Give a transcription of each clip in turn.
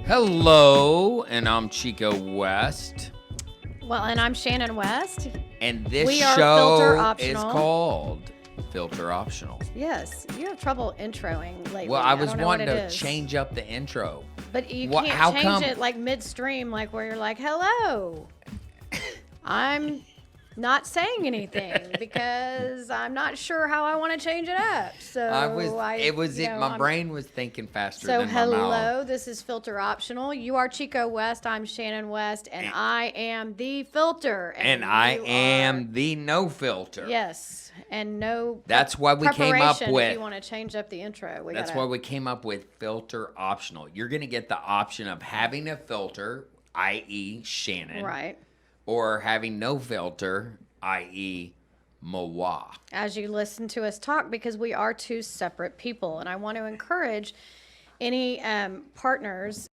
Hello, and I'm Chico West. Well, and I'm Shannon West. And this We are Filter show is Optional. called Filter Optional. Yes, you have trouble introing lately. Well, I was don't know wanting what to it is. change up the intro. But you How can't change come? it like midstream, like where you're like, hello. I'm not saying anything because I'm not sure how I want to change it up. So my brain was thinking faster So than my mouth. hello, this is Filter Optional. You are Chico West, I'm Shannon West, and I am the filter. And I am the no filter. Yes, and no. That's why we came up preparation with. If you want to change up the intro, That's why we came up with Filter Optional. You're going to get the option of having a filter, i.e. Shannon. Right. Or having no filter, i.e. Moa. As you listen to us talk, because we are two separate people, and I want to encourage any partners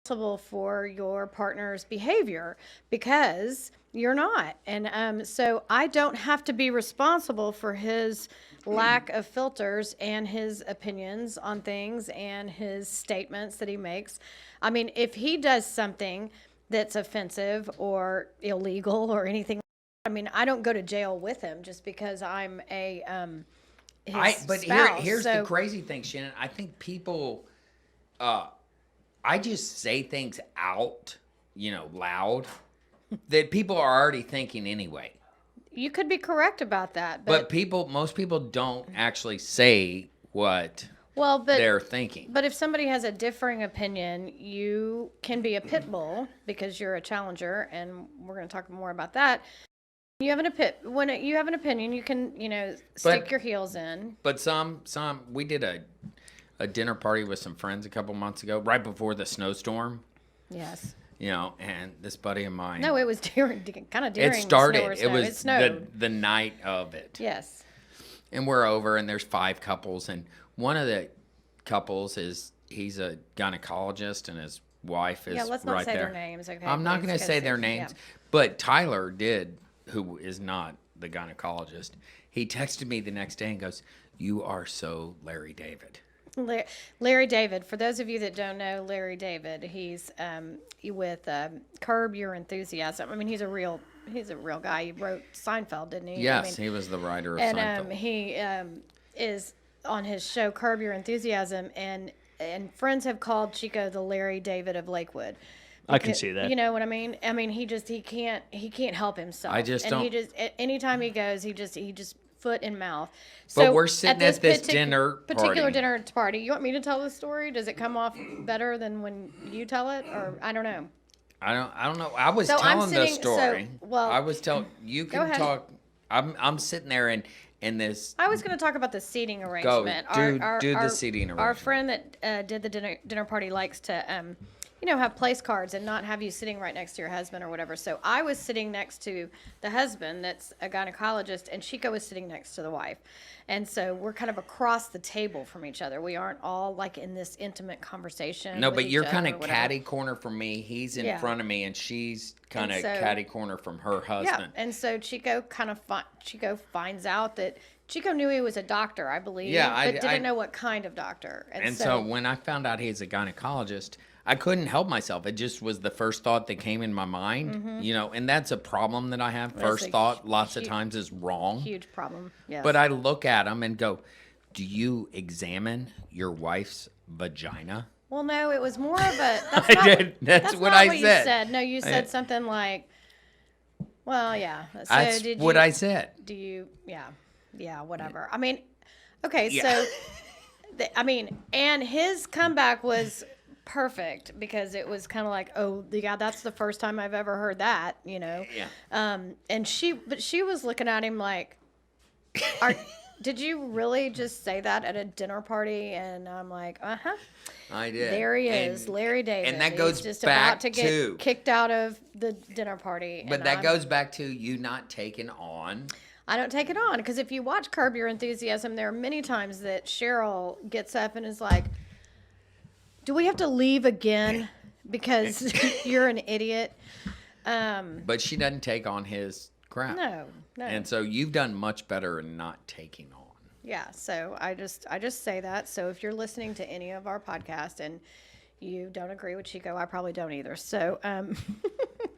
responsible for your partner's behavior, because you're not. And so I don't have to be responsible for his lack of filters and his opinions on things and his statements that he makes. I mean, if he does something that's offensive or illegal or anything, I mean, I don't go to jail with him just because I'm his spouse. Here's the crazy thing, Shannon. I think people, I just say things out, loud, that people are already thinking anyway. You could be correct about that, But most people don't actually say what they're thinking. But if somebody has a differing opinion, you can be a pit bull because you're a challenger, and we're going to talk more about that. You have when you have an opinion, you can, stick your heels in. But we did a dinner party with some friends a couple months ago, right before the snowstorm. Yes. And this buddy of mine. No, it was during. It started. It was snowed. the night of it. Yes. And we're over, and there's 5 couples, and one of the couples he's a gynecologist, and his wife is right there. Yeah, let's not say their names, okay? I'm not going to say their names, but Tyler did, who is not the gynecologist. He texted me the next day and goes, "You are so Larry David." Larry David. For those of you that don't know Larry David, he's with Curb Your Enthusiasm. I mean, he's a real guy. He wrote Seinfeld, didn't he? Yes, he was the writer of Seinfeld. And he is on his show Curb Your Enthusiasm, and friends have called Chico the Larry David of Lakewood. I can see that. You know what I mean? I mean, he can't help himself. Anytime he goes, he just foot in mouth. So but we're sitting at this particular dinner party. You want me to tell the story? Does it come off better than when you tell it, or I don't know? I don't know. I was telling the story. I was telling you can talk. I'm sitting there and this. I was going to talk about the seating arrangement. Do the seating arrangement. Our friend that did the dinner party likes to have place cards and not have you sitting right next to your husband or whatever. So I was sitting next to the husband that's a gynecologist, and Chico was sitting next to the wife. And so we're kind of across the table from each other. We aren't all like in this intimate conversation. No, but you're kind of catty corner from me. He's in front of me, and she's kind of catty corner from her husband. Yeah, and so Chico finds out that Chico knew he was a doctor, I believe, but didn't know what kind of doctor. And so when I found out he's a gynecologist, I couldn't help myself. It just was the first thought that came in my mind, and that's a problem that I have. First thought lots of times is wrong. Huge problem, yes. But I look at him and go, do you examine your wife's vagina? Well, no, it was more of a... That's what I said. You said. No, you said something like, well, yeah. So that's what I said. Do you... Yeah, whatever. I mean, okay, so... and his comeback was... perfect, because it was kind of like, oh yeah, that's the first time I've ever heard that, Yeah. And she was looking at him like, did you really just say that at a dinner party? And I'm like, I did. There he is, Larry David. And that goes He's just back about to get kicked out of the dinner party. But that goes back to you not taking on. I don't take it on, because if you watch Curb Your Enthusiasm, there are many times that Cheryl gets up and is like, do we have to leave again because you're an idiot? But she doesn't take on his crap. No. And so you've done much better in not taking on. Yeah. So I just say that. So if you're listening to any of our podcasts and You don't agree with Chico. I probably don't either. So,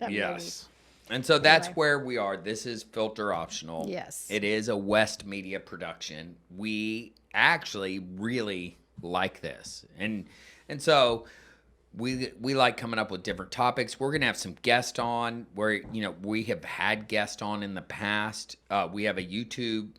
Yes. And so that's Anyway. where we are. This is Filter Optional. Yes. It is a West Media production. We actually really like this. And so we like coming up with different topics. We're going to have some guests on where, we have had guests on in the past. We have a YouTube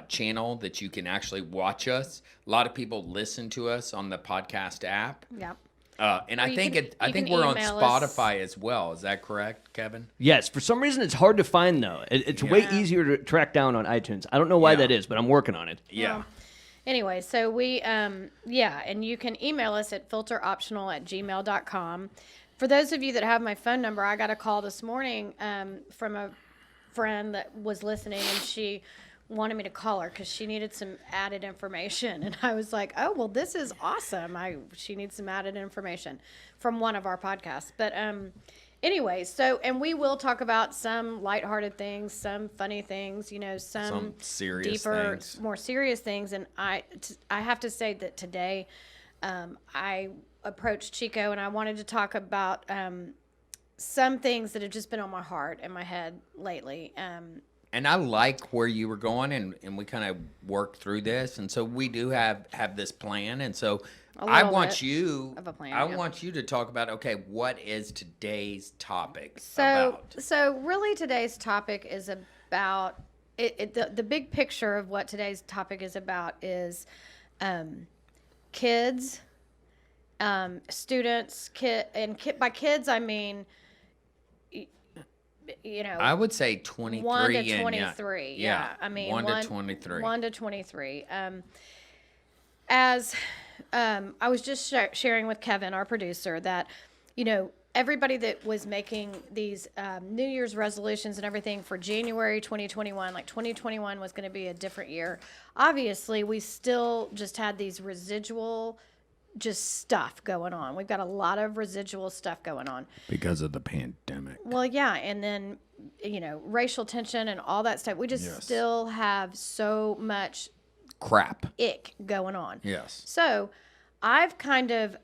channel that you can actually watch us. A lot of people listen to us on the podcast app. Yep. And I think you can we're on email us. Spotify as well. Is that correct, Kevin? Yes, for some reason it's hard to find though. It's way easier to track down on iTunes. I don't know why Yeah. that is, but I'm working on it. Yeah. Anyway, so we, and you can email us at filteroptional@gmail.com. For those of you that have my phone number, I got a call this morning from a friend that was listening, and she wanted me to call her because she needed some added information. And I was like, oh, well, this is awesome. She needs some added information from one of our podcasts. But anyway, so, and we will talk about some lighthearted things, some funny things, some serious deeper, things. more serious things. And I have to say that today I approached Chico and I wanted to talk about some things that have just been on my heart and my head lately. And I like where you were going, and we kind of worked through this, and so we do have this plan, and so I little want bit you. of a plan, I yeah. want you to talk about what is today's topic So, about? so really today's topic is about the big picture of what today's topic is about is kids, students, by kids I mean, I would say 23 1 to and 23. Yeah. I mean, 1 to 23. 1 to 23. As I was just sharing with Kevin, our producer, that, everybody that was making these New Year's resolutions and everything for January 2021, like 2021 was going to be a different year. Obviously, we still just had these residual stuff going on. We've got a lot of residual stuff going on. Because of the pandemic. Well, yeah, and then, racial tension and all that stuff. We just still have so much Crap. ick going on. Yes. So I've kind of,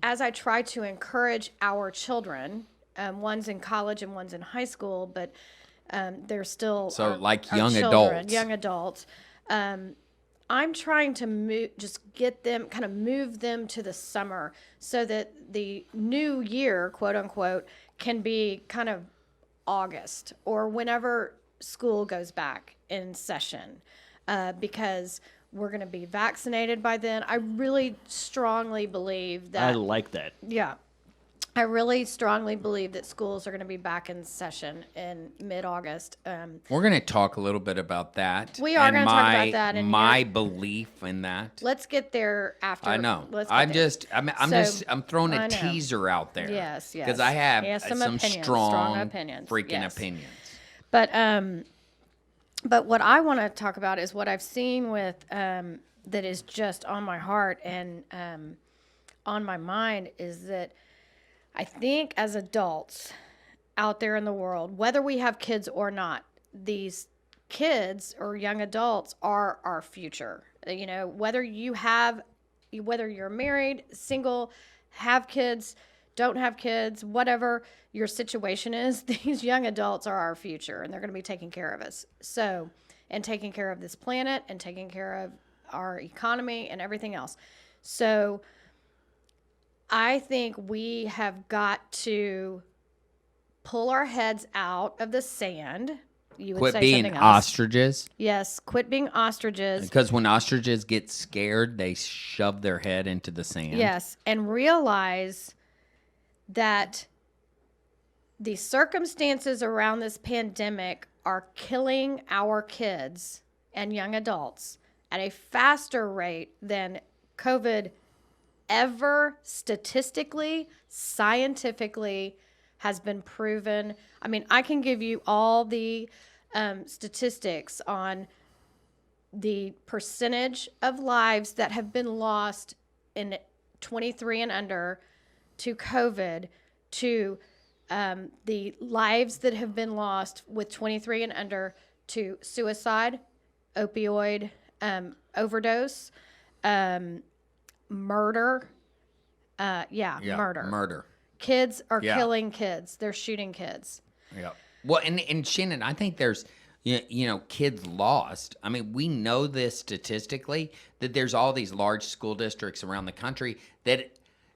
as I try to encourage our children, one's in college and one's in high school, but they're still So, like our young children, adults. Young adults. I'm trying to move them to the summer so that the new year, quote unquote, can be kind of August or whenever school goes back in session, because we're going to be vaccinated by then. I really strongly believe that. I like that. Yeah. I really strongly believe that schools are going to be back in session in mid-August. We're going to talk a little bit about that. We are and gonna talk about that in my here. belief in that. Let's get there after. I know. Let's get I'm there. I'm throwing I a know. teaser out there. Yes, yes. Because I have He has some opinions, strong strong opinions, freaking yes. opinions. But what I want to talk about is what I've seen with that is just on my heart and on my mind is that I think as adults out there in the world, whether we have kids or not, these kids or young adults are our future. Whether you're married, single, have kids, don't have kids, whatever your situation is, these young adults are our future and they're going to be taking care of us. So, and taking care of this planet and taking care of our economy and everything else. So, I think we have got to pull our heads out of the sand. You would Quit say being something else. ostriches. Yes, quit being ostriches. Because when ostriches get scared, they shove their head into the sand. Yes, and realize that the circumstances around this pandemic are killing our kids and young adults at a faster rate than COVID ever statistically, scientifically has been proven. I mean, I can give you all the statistics on the percentage of lives that have been lost in 23 and under to COVID, to the lives that have been lost with 23 and under to suicide, opioid overdose, murder, Yeah, Yeah, murder. Murder. Kids are Yeah. killing kids. They're shooting kids. Yeah. Well, and Shannon, I think there's kids lost. I mean, we know this statistically that there's all these large school districts around the country that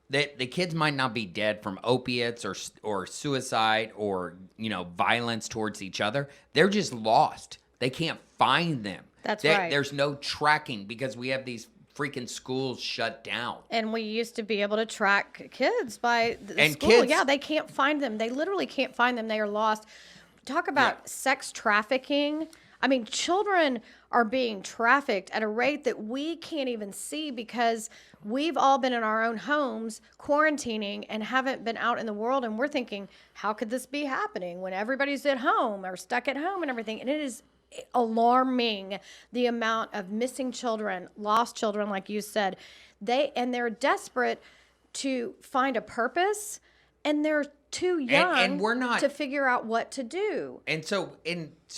the kids might not be dead from opiates or suicide or violence towards each other. They're just lost. They can't find them. That's right. There's no tracking because we have these freaking schools shut down. And we used to be able to track kids by the And school. kids- Yeah, they can't find them. They literally can't find them. They are lost. Talk about Yeah. sex trafficking. I mean, children are being trafficked at a rate that we can't even see because we've all been in our own homes quarantining and haven't been out in the world. And we're thinking, how could this be happening when everybody's at home or stuck at home and everything? And it is alarming the amount of missing children, lost children, like you said. They're desperate to find a purpose, and they're too young and we're not- to figure out what to do. And so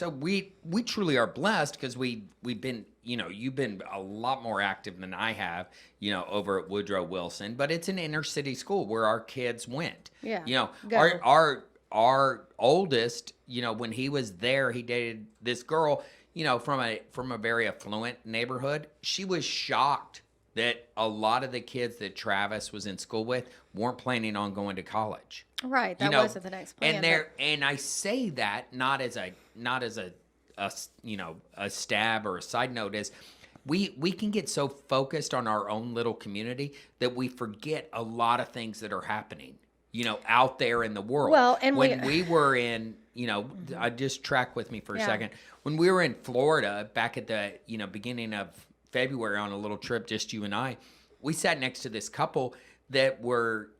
we truly are blessed because we've been, you've been a lot more active than I have, over at Woodrow Wilson, but it's an inner city school where our kids went. Yeah. Our oldest, when he was there, he dated this girl, from a very affluent neighborhood. She was shocked that a lot of the kids that Travis was in school with weren't planning on going to college. Right, that wasn't the next plan. And I say that not as a stab or a side note, is we can get so focused on our own little community that we forget a lot of things that are happening, out there in the world. Well, and when we were in, I just track with me for a Yeah. second. When we were in Florida back at the, beginning of February on a little trip, just you and I, we sat next to this couple that were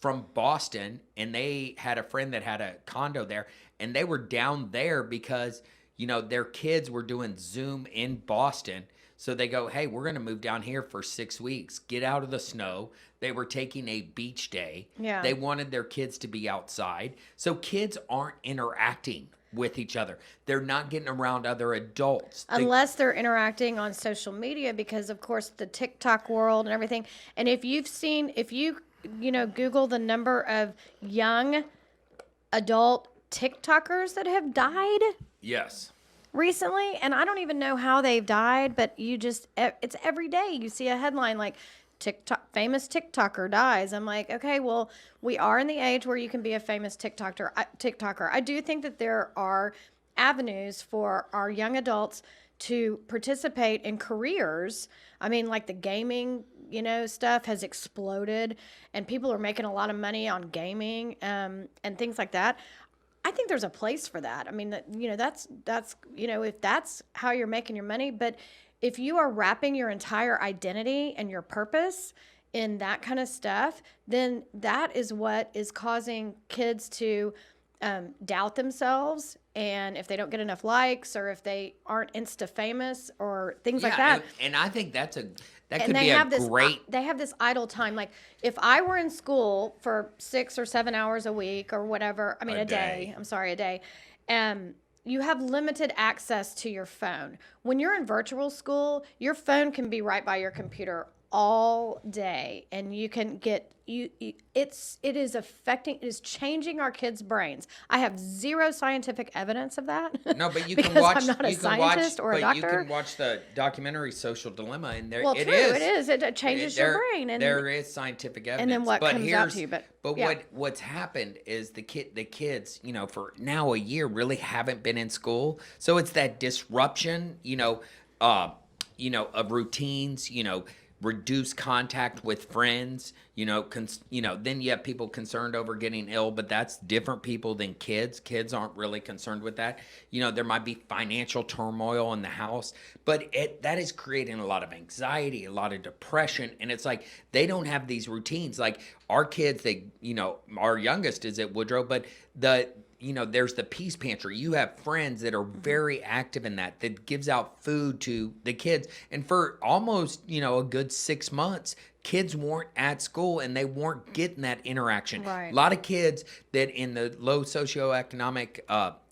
from Boston, and they had a friend that had a condo there, and they were down there because, their kids were doing Zoom in Boston. So they go, hey, we're going to move down here for 6 weeks, get out of the snow. They were taking a beach day. Yeah. They wanted their kids to be outside. So kids aren't interacting with each other. They're not getting around other adults. Unless they're interacting on social media, because of course the TikTok world and everything. And if you Google the number of young adult TikTokers that have died Yes. recently, and I don't even know how they've died, but it's every day you see a headline like famous TikToker dies. I'm like, okay, well, we are in the age where you can be a famous TikToker. I do think that there are avenues for our young adults to participate in careers. I mean, like the gaming, stuff has exploded, and people are making a lot of money on gaming, and things like that. I think there's a place for that. I mean, that's if that's how you're making your money. But if you are wrapping your entire identity and your purpose in that kind of stuff, then that is what is causing kids to doubt themselves. And if they don't get enough likes, or if they aren't Insta famous or things like that. And I think that could And be they have this idle time. Like if I were in school for 6 or 7 hours a week or whatever, a day. I'm sorry, a day. You have limited access to your phone. When you're in virtual school, your phone can be right by your computer all day, and you can get it is changing our kids' brains. I have zero scientific evidence of that. No, but you because can watch. I'm not a scientist or a doctor. You can watch the documentary "Social Dilemma," and there Well, it true, is. it is. It changes your brain, and there is scientific evidence. and then what but comes out to you. But yeah. What's happened is the kids, for now a year really haven't been in school, so it's that disruption, of routines, reduce contact with friends, then you have people concerned over getting ill, but that's different people than kids. Kids aren't really concerned with that. There might be financial turmoil in the house, but that is creating a lot of anxiety, a lot of depression. And it's like, they don't have these routines. Like our kids, our youngest is at Woodrow, but there's the Peace Pantry. You have friends that are very active in that gives out food to the kids. And for almost, a good 6 months, kids weren't at school and they weren't getting that interaction. Right. A lot of kids that in the low socioeconomic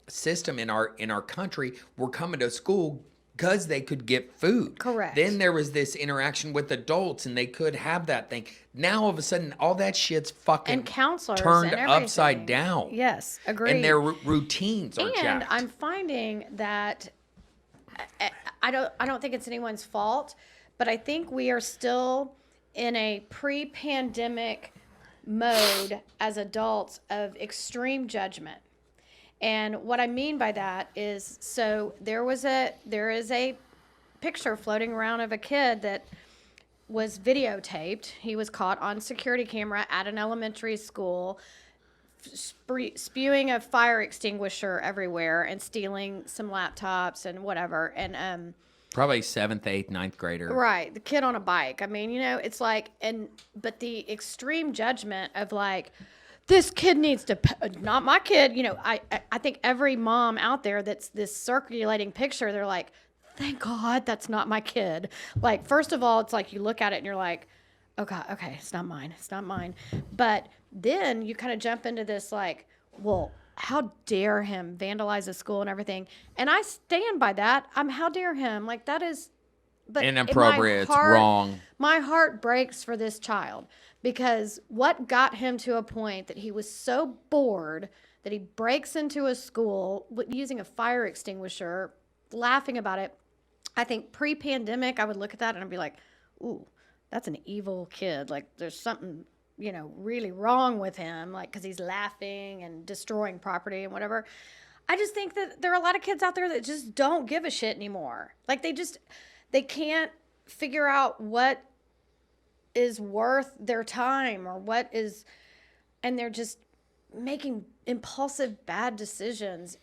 system in our country were coming to school, because they could get food. Correct. Then there was this interaction with adults, and they could have that thing. Now all of a sudden, all that shit's fucking And counselors turned and everything. upside down. Yes, agreed. And their routines are And jacked. I'm finding that I don't think it's anyone's fault, but I think we are still in a pre-pandemic mode as adults of extreme judgment. And what I mean by that is, so there is a picture floating around of a kid that was videotaped. He was caught on security camera at an elementary school, spewing a fire extinguisher everywhere and stealing some laptops and whatever. And Probably 7th, 8th, 9th grader. right, the kid on a bike. I mean, it's like, but the extreme judgment of like, this kid needs to, not my kid. I think every mom out there that's this circulating picture, they're like, thank God that's not my kid. Like, first of all, it's like you look at it and you're like, oh God, okay, it's not mine. It's not mine. But then you kind of jump into this like, well, how dare him vandalize a school and everything. And I stand by that. How dare him? Like, that is, but Inappropriate. It's wrong. My heart breaks for this child, because what got him to a point that he was so bored that he breaks into a school using a fire extinguisher, laughing about it. I think pre-pandemic, I would look at that and I'd be like, ooh, that's an evil kid. Like, there's something, really wrong with him, like, because he's laughing and destroying property and whatever. I just think that there are a lot of kids out there that just don't give a shit anymore. Like, they can't figure out what is worth their time or and they're just making impulsive bad decisions.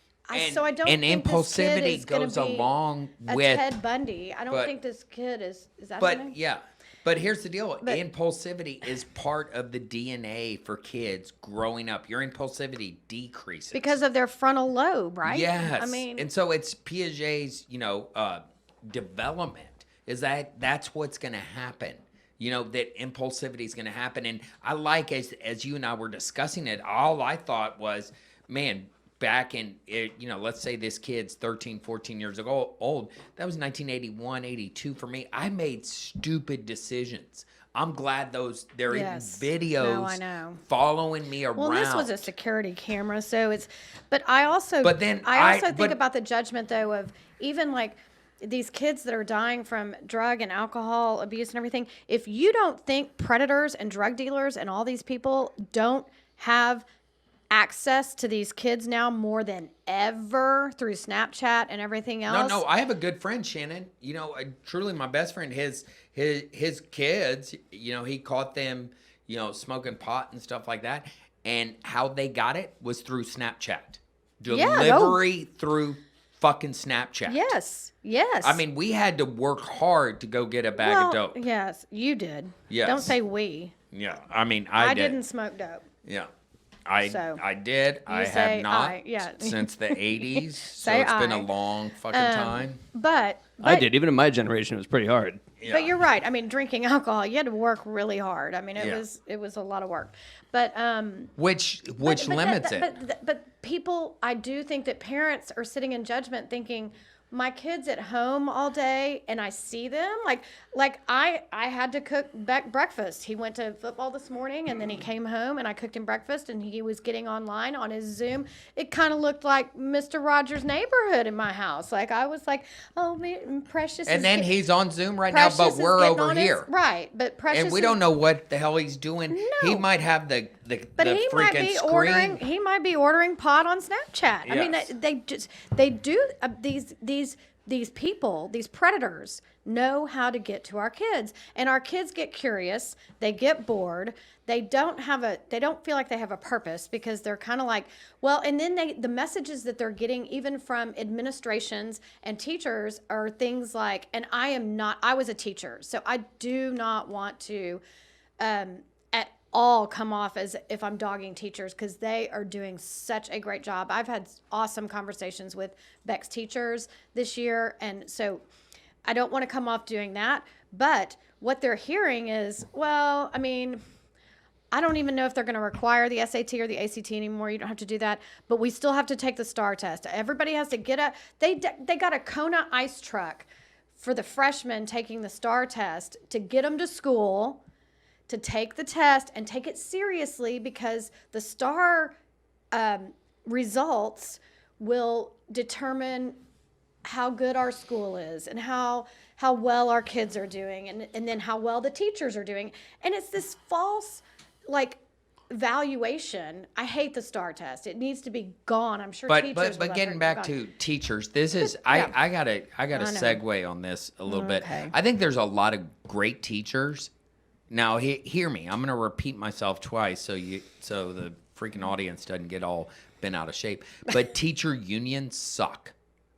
So I don't and think this kid impulsivity is gonna goes be along a with Ted Bundy. I don't think this kid is that his name? But yeah. But here's the deal. Impulsivity is part of the DNA for kids growing up. Your impulsivity decreases. Because of their frontal lobe, right? Yes. I mean, and so it's Piaget's, development is that's what's going to happen. That impulsivity is going to happen. And I like, as you and I were discussing it, all I thought was, man, back in, let's say this kid's 13, 14 years old. That was 1981, 82 for me. I made stupid decisions. I'm glad they're in videos no, I know. following me around. Well, this was a security camera, so but I also think about the judgment, though, of even like these kids that are dying from drug and alcohol abuse and everything. If you don't think predators and drug dealers and all these people don't have access to these kids now more than ever through Snapchat and everything else. No, I have a good friend, Shannon. Truly my best friend. His kids, he caught them, smoking pot and stuff like that. And how they got it was through Snapchat. Delivery through fucking Snapchat. Yes. I mean, we had to work hard to go get a bag of dope. Yes, you did. Yes. Don't say we. Yeah, I mean, I did. Didn't smoke dope. Yeah. I did. I have not since the 80s. So it's been a long fucking time. But I did. Even in my generation, it was pretty hard. Yeah. But you're right. I mean, drinking alcohol, you had to work really hard. I mean, it was a lot of work. But which limits it. But people, I do think that parents are sitting in judgment thinking, my kid's at home all day and I see them like I had to cook breakfast. He went to football this morning and then he came home and I cooked him breakfast and he was getting online on his Zoom. It kind of looked like Mr. Rogers' Neighborhood in my house. Like I was like, oh, Precious. And then he's on Zoom right now, but we're over here. Right, but Precious. And we don't know what the hell he's doing. No. He might have the But he freaking might be screen. He might be ordering pot on Snapchat. I mean, Yes. they do these people, these predators know how to get to our kids, and our kids get curious. They get bored. They don't feel like they have a purpose because they're kind of like, well, and then the messages that they're getting even from administrations and teachers are things like, and I was a teacher, so I do not want to at all come off as if I'm dogging teachers because they are doing such a great job. I've had awesome conversations with Beck's teachers this year, and so I don't want to come off doing that. But what they're hearing is, well, I mean, I don't even know if they're going to require the SAT or the ACT anymore. You don't have to do that, but we still have to take the STAR test. Everybody has to get a. They got a Kona ice truck for the freshmen taking the STAR test to get them to school, to take the test and take it seriously, because the STAR results will determine how good our school is and how well our kids are doing, and then how well the teachers are doing. And it's this false, like, valuation. I hate the STAR test. It needs to be gone. I'm sure teachers But would getting love back it to teachers, this is yeah. I gotta I know. segue on this a little bit. Okay. I think there's a lot of great teachers. Now hear me. I'm gonna repeat myself twice so the freaking audience doesn't get all bent out of shape. But teacher unions suck.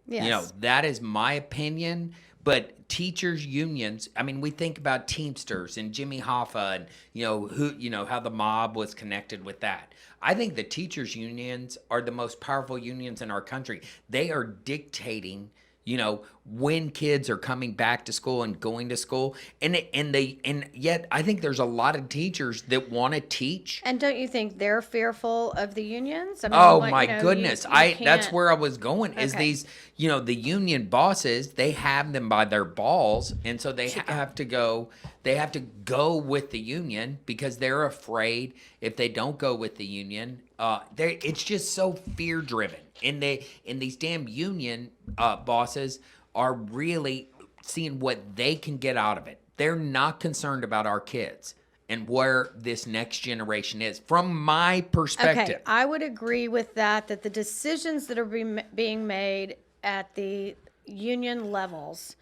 Yes. You know, that is my opinion. But teachers unions, I mean, we think about Teamsters and Jimmy Hoffa and, how the mob was connected with that. I think the teachers unions are the most powerful unions in our country. They are dictating, when kids are coming back to school and going to school. And yet I think there's a lot of teachers that want to teach. And don't you think they're fearful of the unions? I mean, Oh like, my goodness. That's can't- where I was going is Okay. these, the union bosses, they have them by their balls. And so they have to go with the union because they're afraid if they don't go with the union, it's just so fear driven. And these damn union bosses are really seeing what they can get out of it. They're not concerned about our kids and where this next generation is, from my perspective. Okay, I would agree with that the decisions that are being made at the union levels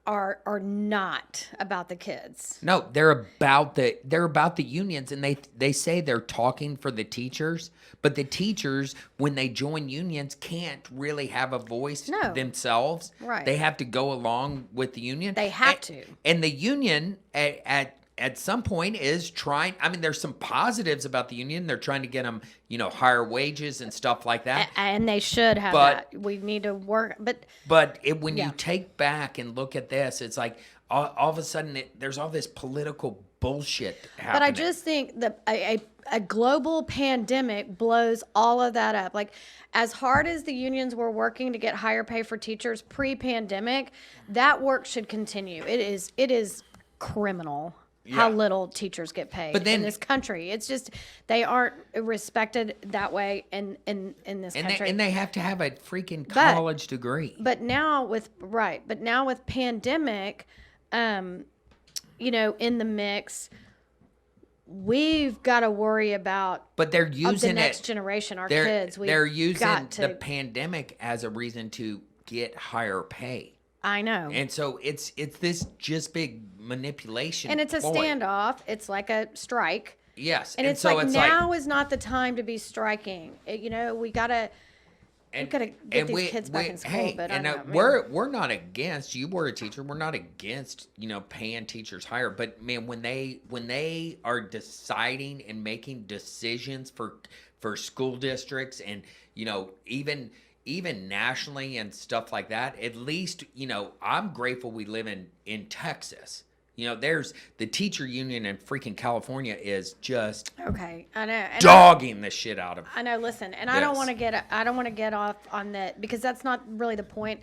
are not about the kids. No, they're about the unions, and they say they're talking for the teachers, but the teachers, when they join unions, can't really have a voice themselves. Right. They have to go along with the union. They have to. And the union at some point is trying. I mean, there's some positives about the union. They're trying to get them, higher wages and stuff like that. And they should have But- that. We need to work, but When Yeah. you take back and look at this, it's like all of a sudden there's all this political bullshit happening. But I just think that a global pandemic blows all of that up. Like, as hard as the unions were working to get higher pay for teachers pre-pandemic, that work should continue. It is criminal how Yeah. little teachers get paid But then- in this country. It's just they aren't respected that way in this country. and they have to have a freaking But- college degree. But now with pandemic, in the mix, we've got to worry about But they're of the using next it. generation, our They're kids. they're using got to, the pandemic as a reason to get higher pay. I know. And so it's this just big manipulation. And it's a ploy. standoff. It's like a strike. Yes. And it's so like it's now is not the time to be striking. We gotta get these kids back in school. Hey, but I and don't know, we're not against. You were a teacher. We're not against paying teachers higher. But man, when they are deciding and making decisions for school districts and even nationally and stuff like that, at least I'm grateful we live in Texas. There's the teacher union in freaking California is just okay, I know. And dogging the shit out of. I know. Listen, and I don't Yes. want to get off on that, because that's not really the point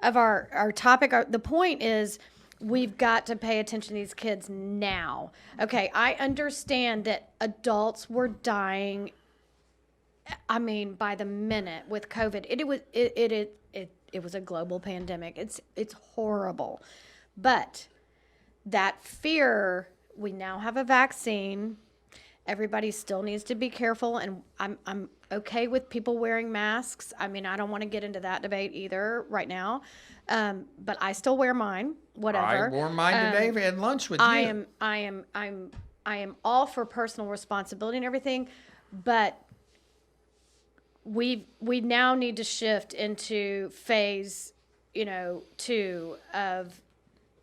of our topic. The point is we've got to pay attention to these kids now. Okay, I understand that adults were dying. I mean, by the minute with COVID, it was a global pandemic. It's horrible, but that fear. We now have a vaccine. Everybody still needs to be careful, and I'm okay with people wearing masks. I mean, I don't want to get into that debate either right now, but I still wear mine. Whatever. I wore mine today at lunch with you. I am all for personal responsibility and everything, but we now need to shift into phase, 2 of.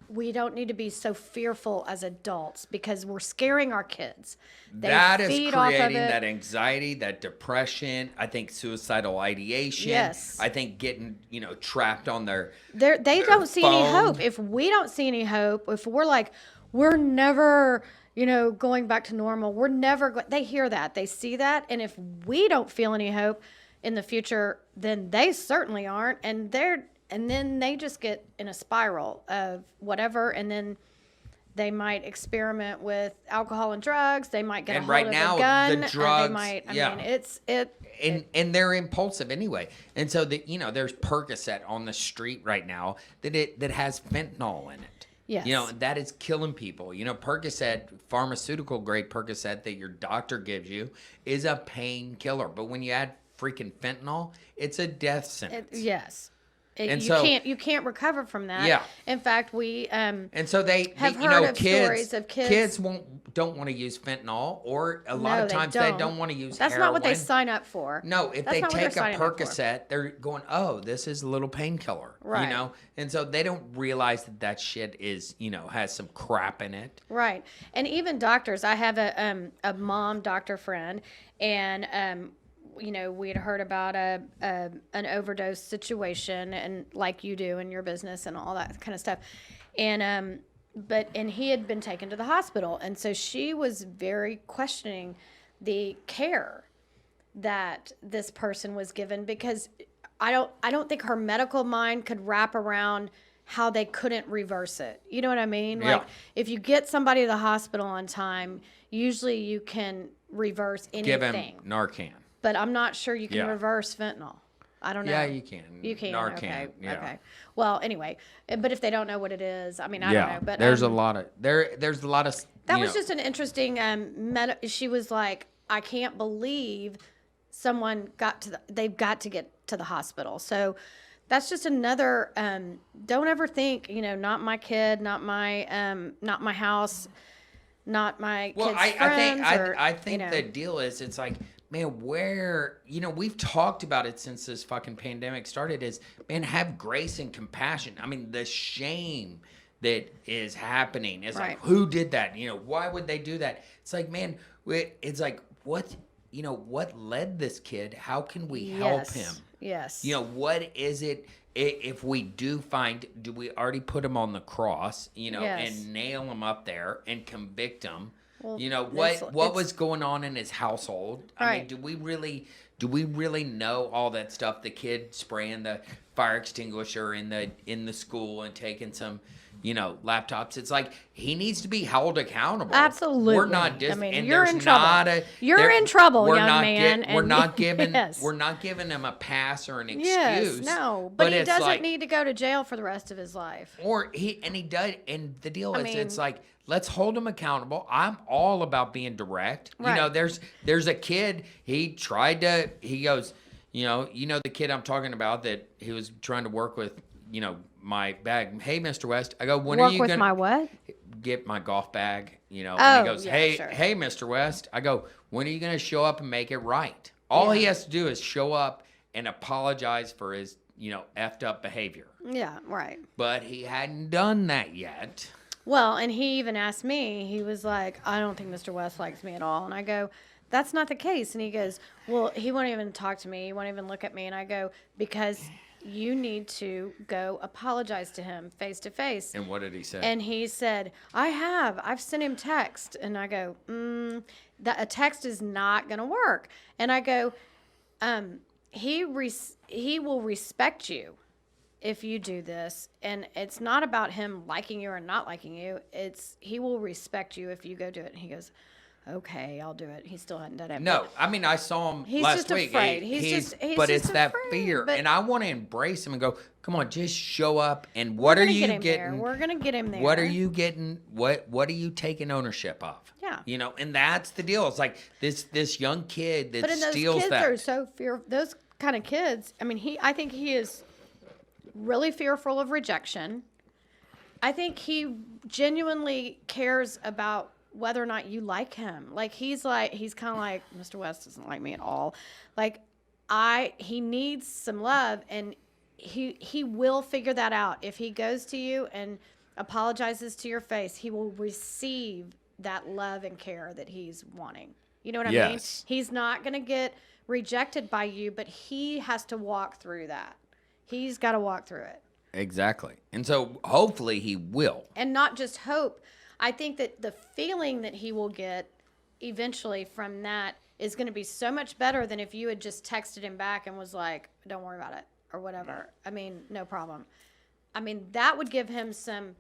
We don't need to be so fearful as adults because we're scaring our kids. They That is feed off of creating it. that anxiety, that depression. I think suicidal ideation. Yes. I think getting trapped on their. They don't see any phone. hope. If we don't see any hope, if we're like, we're never, going back to normal. We're never going. They hear that, they see that, and if we don't feel any hope in the future, then they certainly aren't, and then they just get in a spiral of whatever, and then they might experiment with alcohol and drugs. They might get And a right hold now, of a gun. the drugs, They might. I yeah. mean, And they're impulsive anyway. And so there's Percocet on the street right now that has fentanyl in it. Yes. That is killing people. Percocet, pharmaceutical grade Percocet that your doctor gives you is a painkiller. But when you add freaking fentanyl, it's a death sentence. Yes. And you so- can't recover from that. Yeah. In fact, we And so they have you heard know, of kids, stories of kids- don't want to use fentanyl, or a lot No, of times they don't want to use That's heroin. not what they sign up for. No, if That's they not what they're take a signing up for. Percocet, they're going, "Oh, this is a little painkiller," Right. And so they don't realize that shit is, has some crap in it. Right. And even doctors, I have a mom doctor friend, and we had heard about an overdose situation, and like you do in your business and all that kind of stuff, and he had been taken to the hospital, and so she was very questioning the care that this person was given, because I don't think her medical mind could wrap around how they couldn't reverse it. You know what I mean? Yeah. Like, if you get somebody to the hospital on time, usually you can reverse anything. Give him Narcan. But I'm not sure you can Yeah. reverse fentanyl. I don't know. Yeah, you can. You can. Narcan. Okay. Yeah. Okay. Well, anyway, but if they don't know what it is, I mean, I don't know. But there's a lot of there's a lot of that was just an interesting. She was like, I can't believe someone they've got to get to the hospital. So that's just another. Don't ever think, not my kid, not my house, not my kids' friends. I think the deal is, it's like, man, where, we've talked about it since this fucking pandemic started, is, man, have grace and compassion. I mean, the shame that is happening is Right. like, who did that? Why would they do that? It's like, man, it's like, what led this kid? How can we help him? Yes. What is it? If we do we already put him on the cross, Yes. and nail him up there and convict him? Well, What was going on in his household? I mean, Right. do we really know all that stuff? The kid spraying the fire extinguisher in the school and taking some, laptops. It's like, he needs to be held accountable. Absolutely. We're not I mean, and you're there's in trouble. not a- You're there- in trouble, we're young not man, we're and- not giving Yes. we're not giving him a pass or an excuse. Yes. No. But he it's doesn't like, need to go to jail for the rest of his life. or he does, and the deal I is, it's mean- like, let's hold him accountable. I'm all about being direct. Right. There's a kid, he goes, the kid I'm talking about, that he was trying to work with, my bag. Hey, Mr. West. I go, when are Work you with gonna my what? get my golf bag? And Oh, he goes, yeah, hey, sure. hey, Mr. West. I go, when are you gonna show up and make it right? All he Yeah. has to do is show up and apologize for his, effed up behavior. Yeah. Right. But he hadn't done that yet. Well, and he even asked me, he was like, I don't think Mr. West likes me at all. And I go, that's not the case. And he goes, well, he won't even talk to me. He won't even look at me. And I go, because you need to go apologize to him face to face. And what did he say? And he said, I've sent him text. And I go, that a text is not going to work. And I go, he will respect you if you do this, and it's not about him liking you or not liking you. He will respect you if you go do it. And he goes, okay, I'll do it. He still hadn't done it. No, I mean, I saw him He's last just week. afraid. He's just but it's that afraid, fear, but- and I want to embrace him and go, come on, just show up. And what are you getting? We're gonna get him there. What are you getting? What are you taking ownership of? Yeah. And that's the deal. It's like this young kid that But in those steals kids that. are so those kind of kids. I mean, I think he is really fearful of rejection. I think he genuinely cares about whether or not you like him. He's kind of like, Mr. West doesn't like me at all. He needs some love, and he will figure that out. If he goes to you and apologizes to your face, he will receive that love and care that he's wanting. You know what I mean? Yes. He's not going to get rejected by you, but he has to walk through that. He's got to walk through it. Exactly. And so hopefully he will. And not just hope. I think that the feeling that he will get eventually from that is going to be so much better than if you had just texted him back and was like, don't worry about it or whatever. I mean, no problem. I mean, that would give him some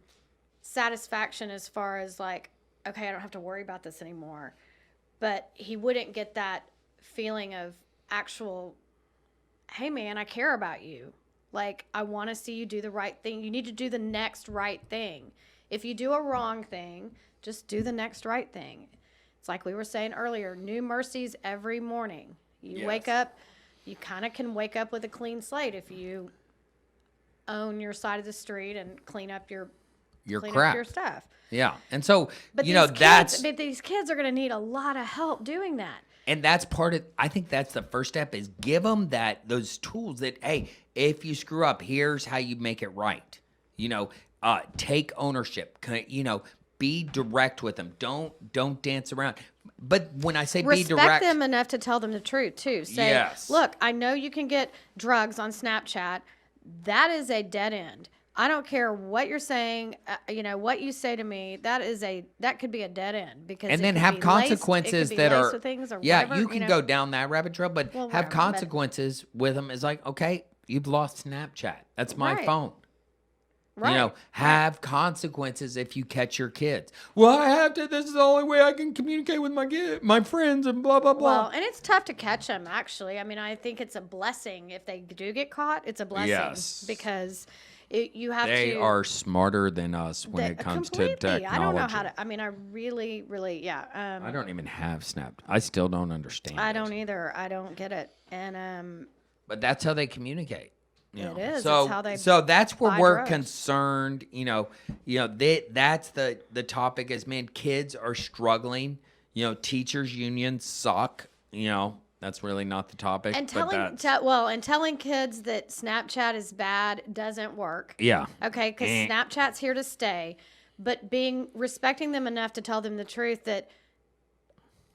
satisfaction as far as like, okay, I don't have to worry about this anymore. But he wouldn't get that feeling of actual, hey man, I care about you. Like, I want to see you do the right thing. You need to do the next right thing. If you do a wrong thing, just do the next right thing. It's like we were saying earlier, new mercies every morning. You wake up, you kind of can wake up with a clean slate if you own your side of the street and clean up your crap. up your stuff. Yeah. And so, But but these kids are going to need a lot of help doing that. And that's I think that's the first step is give them those tools that, hey, if you screw up, here's how you make it right. Take ownership, be direct with them. Don't dance around. But when I say be direct, respect them enough to tell them the truth too. Say, yes. Look, I know you can get drugs on Snapchat. That is a dead end. I don't care what you're saying, what you say to me. That could be a dead end because and then have consequences that are whatever, you can go down that rabbit trail, but have whatever, consequences with them. Is like, okay, you've lost Snapchat. That's my Right. phone. Right. Have consequences if you catch your kids. Well, I have to. This is the only way I can communicate with my friends and blah blah blah. Well, and it's tough to catch them. Actually, I mean, I think it's a blessing if they do get caught. It's a blessing because. You have they to. are smarter than us when it comes to technology. I don't know how to. I mean, I really, really, yeah. I don't even have Snap. I still don't understand. I don't either. I don't get it. And but that's how they communicate. It is. So it's how they that's where buy we're drugs. concerned. That's the topic. Is man, kids are struggling. Teachers unions suck. That's really not the topic. And but telling kids that Snapchat is bad doesn't work. Yeah. Okay, because Snapchat's here to stay, but respecting them enough to tell them the truth that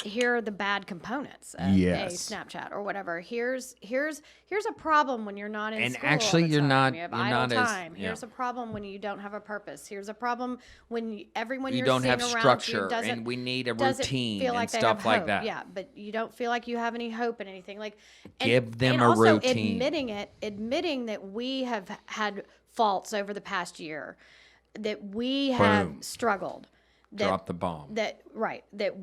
here are the bad components of a Snapchat or whatever. Here's a problem when you're not in and school. actually, all the you're time. not. You have You're idle not time. as. Here's a problem when you don't have a purpose. Here's a problem when everyone You you're don't seeing have around structure, you doesn't and we need a doesn't routine feel like and they stuff have like hope. that. Yeah, but you don't feel like you have any hope in anything. Like Give them and a also routine. admitting that we have had faults over the past year, that we have struggled. Drop the bomb. That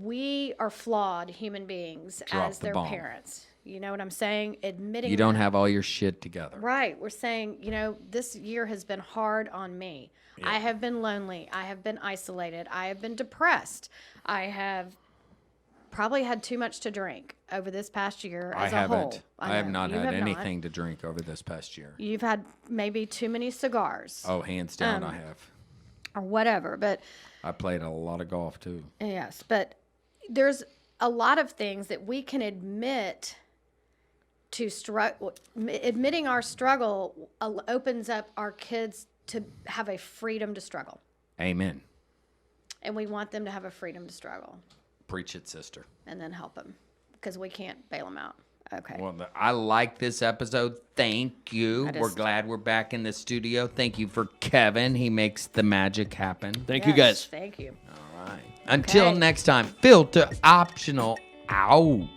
we are flawed human beings Drop as the their bomb. parents. You know what I'm saying? Admitting You don't that. have all your shit together. Right. We're saying, this year has been hard on me. Yeah. I have been lonely. I have been isolated. I have been depressed. I have probably had too much to drink over this past year as a whole. I have not You had have anything to drink over this past year. You've had maybe too many cigars. Oh, hands down, I have. Or whatever. But I played a lot of golf too. yes, but there's a lot of things that we can admit to admitting our struggle opens up our kids to have a freedom to struggle. Amen. And we want them to have a freedom to struggle Preach it, sister. and then help them because we can't bail them out. Okay. Well, I like this episode. Thank you. I We're just- glad we're back in the studio. Thank you for Kevin. He makes the magic happen. Thank you, Yes, guys. Thank you. All right. Until Okay. next time, filter optional. Ow.